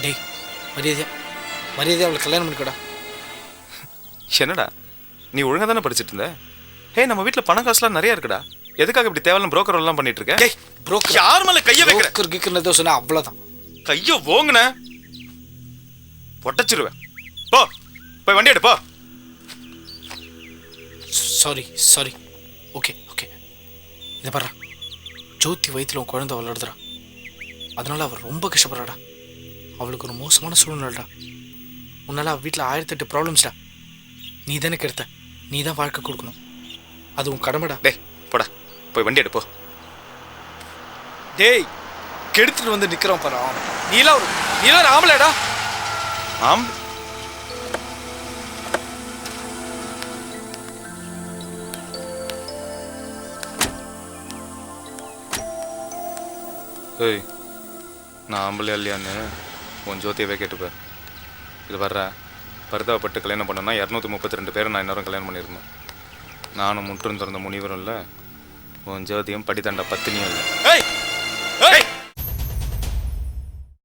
டேய் மரியாதையா அவளை கல்யாணம் பண்ணிக்கோடா. என்னடா நீ ஒழுங்கா தானே படிச்சுட்டு இருந்த? ஹே, நம்ம வீட்டில் பணம் காசுலாம் நிறைய இருக்குடா. எதுக்காக இப்படி தேவையில்லாம் புரோக்கர் எல்லாம் பண்ணிட்டு இருக்க? டேய் புரோக்கர் யார் மேல கைய வைக்கிற? புரோக்கர் கிக்கர்னதோ சொன்னா அவ்வளோதான். கைய ஓங்குன பொட்டச்சிருவேன். போ போய் வண்டி எடு போ. சாரி. ஓகே இதை பாரு, ஜோதி வயிற்றுல உன் குழந்தை வளருதுடா. அதனால அவள் ரொம்ப கஷ்டப்படுறாடா. அவளுக்கு ஒரு மோசமான சூழ்நிலைடா. உன்னால அவள் வீட்டில் 1008 ப்ராப்ளம்ஸ்டா. நீ தானே கெடுத்த, நீ தான் வாழ்க்கை கொடுக்கணும். அது உன் கடமைடா. டேய் போடா, போய் வண்டி எடு போ. டேய் கெடுத்துட்டு வந்து நிற்கிறோம் பாரு. நீலாம் ஒரு ஆம்பளைடா. ஆம். ஏய், நான் ஆம்பளையா இல்லையான்னு உன் ஜோதியவே கேட்டுப்பேன். இது வர்ற பரிதாபப்பட்டு கல்யாணம் பண்ணோன்னா 232 பேரை நான் இன்னொரு கல்யாணம் பண்ணியிருந்தேன். நானும் முற்றும் திறந்த முனிவரும் இல்லை, உன் ஜோதியும் படித்தாண்ட பத்தினியும் இல்லை. ஏய்